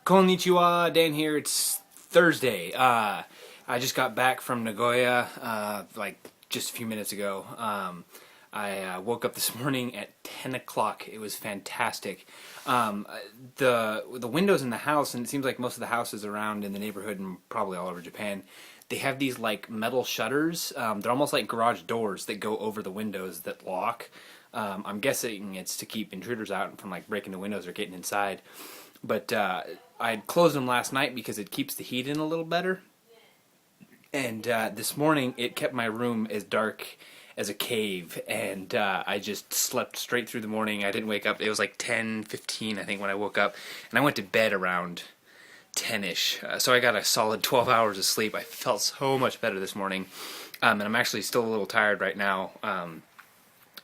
Konnichiwa, Dan here. It's Thursday. I just got back from Nagoya, like just a few minutes ago. I woke up this morning at 10 o'clock. It was fantastic. The windows in the house, and it seems like most of the houses around in the neighborhood and probably all over Japan, they have these like metal shutters. They're almost like garage doors that go over the windows that lock. I'm guessing it's to keep intruders out from like breaking the windows or getting inside. But I had closed them last night because it keeps the heat in a little better. And this morning it kept my room as dark as a cave, and I just slept straight through the morning. I didn't wake up. It was like 10:15, I think, when I woke up, and I went to bed around 10ish. So I got a solid 12 hours of sleep. I felt so much better this morning, and I'm actually still a little tired right now.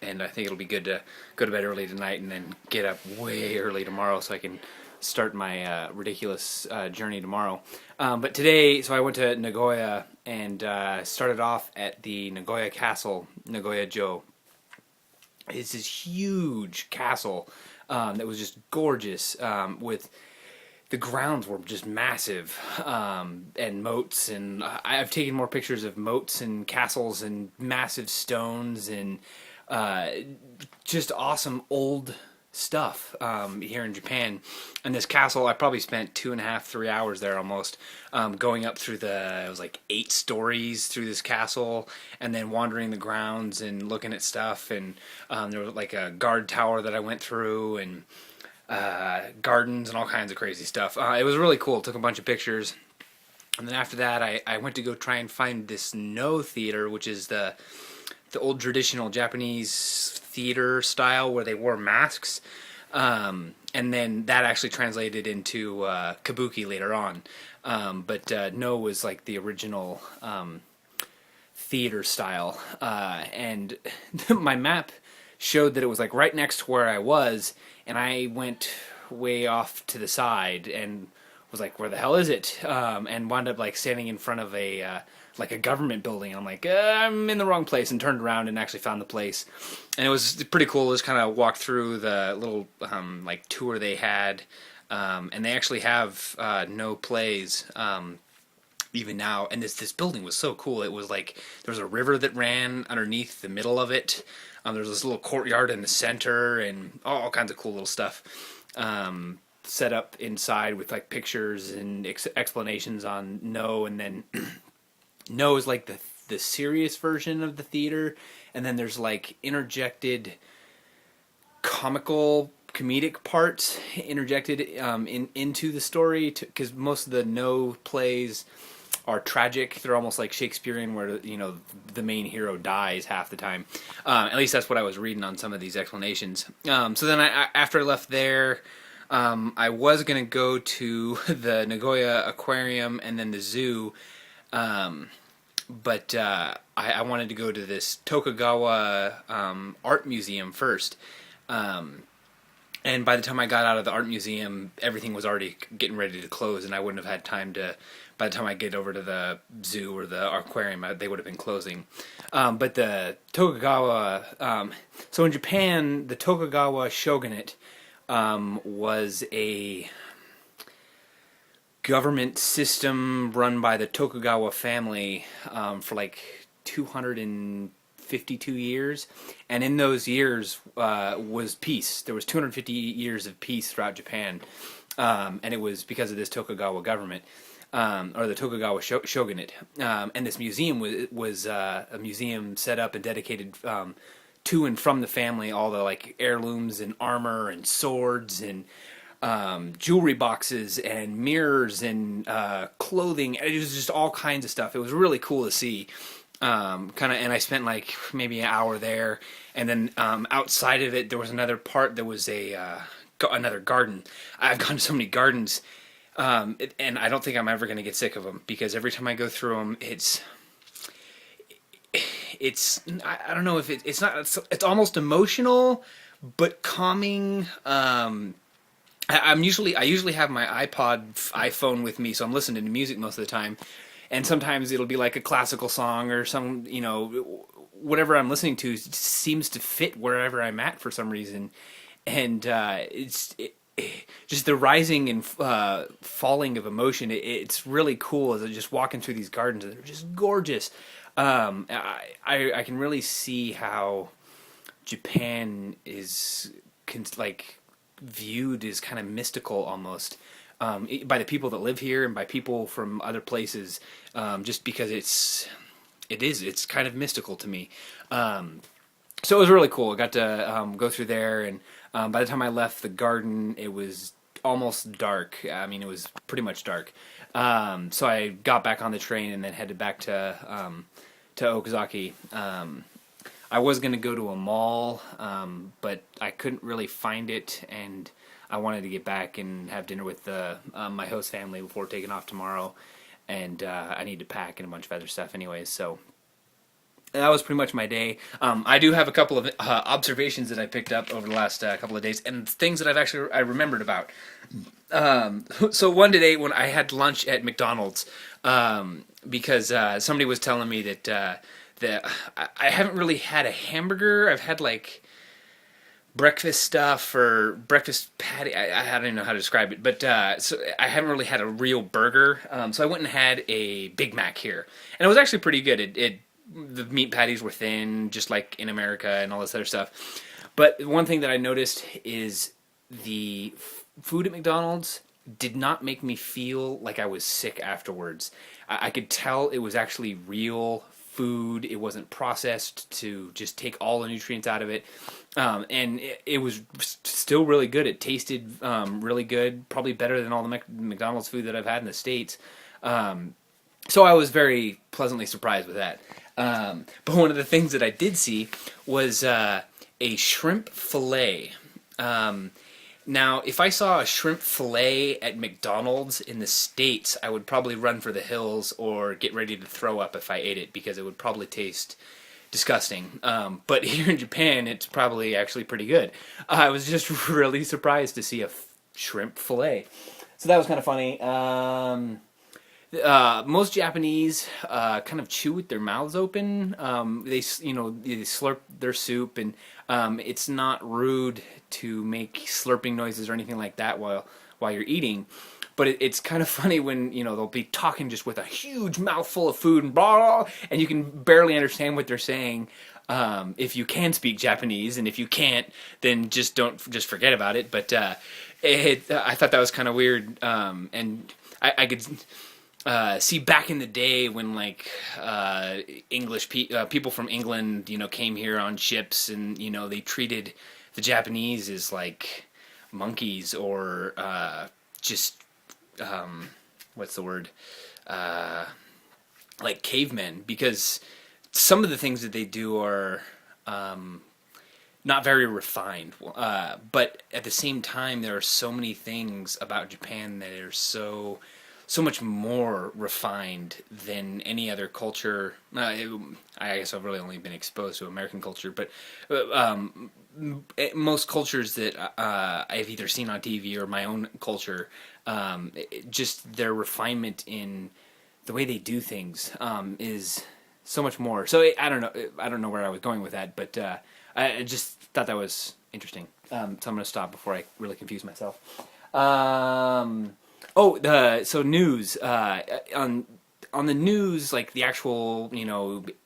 And I think it'll be good to go to bed early tonight and then get up way early tomorrow so I can start my ridiculous journey tomorrow. But today, so I went to Nagoya and started off at the Nagoya Castle, Nagoya-jo. It's this huge castle that was just gorgeous, with the grounds were just massive, and moats, and I've taken more pictures of moats and castles and massive stones and just awesome old stuff here in Japan. And this castle, I probably spent 2.5, 3 hours there almost, going up through it was like 8 stories through this castle, and then wandering the grounds and looking at stuff. And there was like a guard tower that I went through, and gardens and all kinds of crazy stuff. It was really cool. Took a bunch of pictures. And then after that, I went to go try and find this No theater, which is the old traditional Japanese theater style where they wore masks, and then that actually translated into kabuki later on. But No was like the original theater style, and my map showed that it was like right next to where I was, and I went way off to the side and was like, where the hell is it? And wound up like standing in front of a government building. I'm like, I'm in the wrong place, and turned around and actually found the place. And it was pretty cool. Just kind of walked through the little like tour they had, and they actually have No plays even now. And this building was so cool. It was like there was a river that ran underneath the middle of it. There was this little courtyard in the center, and all kinds of cool little stuff set up inside with like pictures and explanations on No. And then No is like the serious version of the theater, and then there's like interjected comedic parts interjected into the story, because most of the No plays are tragic. They're almost like Shakespearean, where the main hero dies half the time. At least that's what I was reading on some of these explanations. So then after I left there, I was gonna go to the Nagoya Aquarium and then the zoo. But I wanted to go to this Tokugawa art museum first. And by the time I got out of the art museum, everything was already getting ready to close, and I wouldn't have had time by the time I get over to the zoo or the aquarium, they would have been closing. But the Tokugawa, so in Japan, the Tokugawa shogunate was a government system run by the Tokugawa family for like 252 years, and in those years was peace. There was 250 years of peace throughout Japan, and it was because of this Tokugawa government, or the Tokugawa shogunate. And this museum was a museum set up and dedicated to and from the family, all the like heirlooms and armor and swords and jewelry boxes and mirrors and clothing. It was just all kinds of stuff. It was really cool to see. And I spent like maybe an hour there, and then outside of it there was another part. There was another garden. I've gone to so many gardens, and I don't think I'm ever going to get sick of them, because every time I go through them, it's I don't know if it's almost emotional but calming. I usually have my iPhone with me, so I'm listening to music most of the time, and sometimes it'll be like a classical song or some, whatever I'm listening to seems to fit wherever I'm at for some reason, and just the rising and falling of emotion. It's really cool as I'm just walking through these gardens, and they're just gorgeous. I can really see how Japan is like viewed as kind of mystical almost, by the people that live here and by people from other places, just because it's kind of mystical to me. So it was really cool. I got to go through there, and by the time I left the garden, it was almost dark. I mean, it was pretty much dark. So I got back on the train and then headed back to Okazaki. I was going to go to a mall, but I couldn't really find it, and I wanted to get back and have dinner with my host family before taking off tomorrow, and I need to pack and a bunch of other stuff anyways, so that was pretty much my day. I do have a couple of observations that I picked up over the last couple of days, and things that I remembered about. So one today when I had lunch at McDonald's, because somebody was telling me that I haven't really had a hamburger. I've had like breakfast stuff or breakfast patty. I don't even know how to describe it, but so I haven't really had a real burger. So I went and had a Big Mac here, and it was actually pretty good. The meat patties were thin, just like in America and all this other stuff. But one thing that I noticed is the food at McDonald's did not make me feel like I was sick afterwards. I could tell it was actually real food. It wasn't processed to just take all the nutrients out of it. And it was still really good. It tasted really good, probably better than all the McDonald's food that I've had in the States. So I was very pleasantly surprised with that. But one of the things that I did see was a shrimp fillet. Now, if I saw a shrimp fillet at McDonald's in the States, I would probably run for the hills or get ready to throw up if I ate it, because it would probably taste disgusting. But here in Japan, it's probably actually pretty good. I was just really surprised to see a shrimp fillet. So that was kind of funny. Most Japanese kind of chew with their mouths open. They slurp their soup, and it's not rude to make slurping noises or anything like that while you're eating. But it's kind of funny when they'll be talking just with a huge mouthful of food and blah, and you can barely understand what they're saying. If you can speak Japanese, and if you can't, then just forget about it. But I thought that was kind of weird, and I could see back in the day when English people from England came here on ships, and they treated the Japanese as like monkeys or just what's the word, like cavemen, because some of the things that they do are not very refined, but at the same time there are so many things about Japan that are so much more refined than any other culture. I guess I've really only been exposed to American culture, but most cultures that I've either seen on TV or my own culture, just their refinement in the way they do things is so much more. So I don't know where I was going with that, but I just thought that was interesting. So I'm going to stop before I really confuse myself. So news. On the news, like the actual,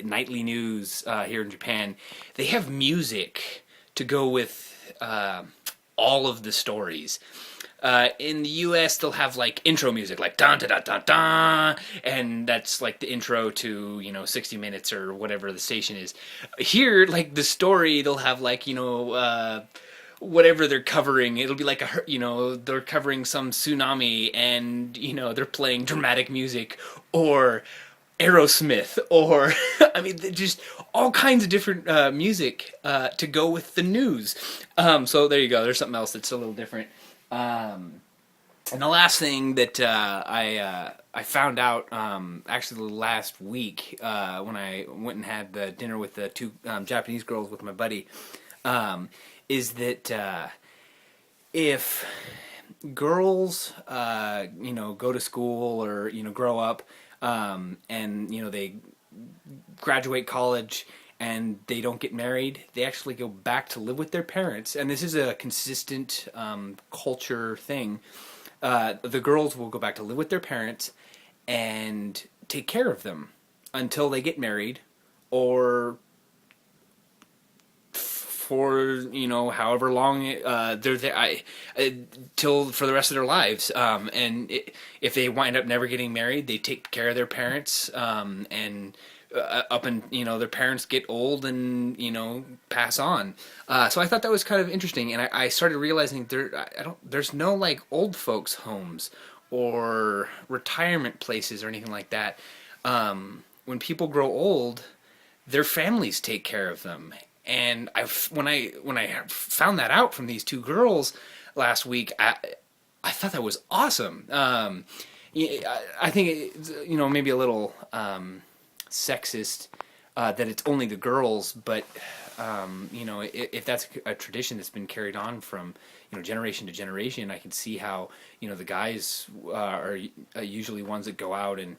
nightly news here in Japan, they have music to go with all of the stories. In the U.S., they'll have like intro music, like dun da da da da, and that's like the intro to 60 Minutes or whatever the station is. Here, like the story, they'll have like whatever they're covering. It'll be like they're covering some tsunami, and they're playing dramatic music or Aerosmith, or I mean, just all kinds of different music to go with the news. So there you go. There's something else that's a little different. And the last thing that I found out actually last week when I went and had the dinner with the two Japanese girls with my buddy, is that if girls go to school or grow up, and they graduate college and they don't get married, they actually go back to live with their parents. And this is a consistent culture thing. The girls will go back to live with their parents and take care of them until they get married, or for however long they're there, till for the rest of their lives. If they wind up never getting married, they take care of their parents, and up and their parents get old and pass on. So I thought that was kind of interesting, and I started realizing there's no like old folks homes or retirement places or anything like that. When people grow old, their families take care of them. And when I found that out from these two girls last week, I thought that was awesome. I think maybe a little sexist that it's only the girls, but if that's a tradition that's been carried on from generation to generation, I can see how the guys are usually ones that go out and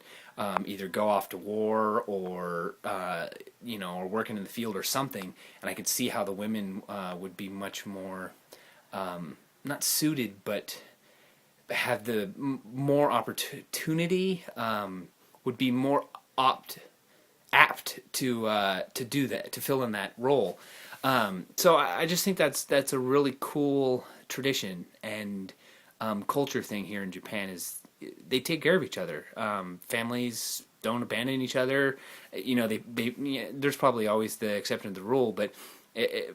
either go off to war or or working in the field or something, and I could see how the women would be much more not suited, but have the more opportunity, would be more apt to do that, to fill in that role. So I just think that's a really cool tradition and culture thing here in Japan. Is they take care of each other. Families don't abandon each other. There's probably always the exception to the rule, but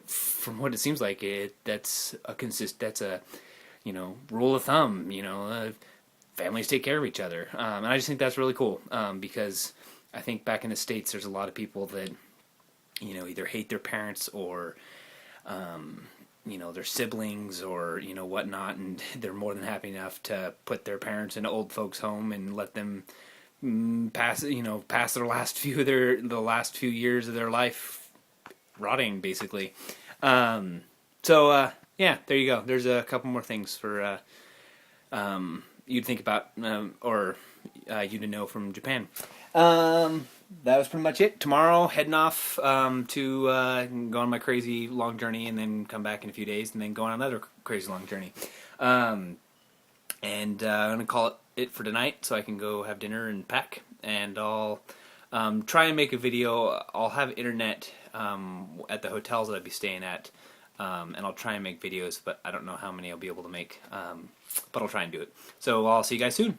from what it seems like, that's a rule of thumb. Families take care of each other, and I just think that's really cool, because I think back in the States, there's a lot of people that either hate their parents or their siblings or whatnot, and they're more than happy enough to put their parents in an old folks home and let them pass the last few years of their life rotting, basically. Yeah, there you go. There's a couple more things for you to think about, or you to know from Japan. That was pretty much it. Tomorrow, heading off to go on my crazy long journey, and then come back in a few days, and then go on another crazy long journey. And I'm going to call it for tonight, so I can go have dinner and pack. And I'll try and make a video. I'll have internet at the hotels that I'll be staying at, and I'll try and make videos, but I don't know how many I'll be able to make. But I'll try and do it. So I'll see you guys soon.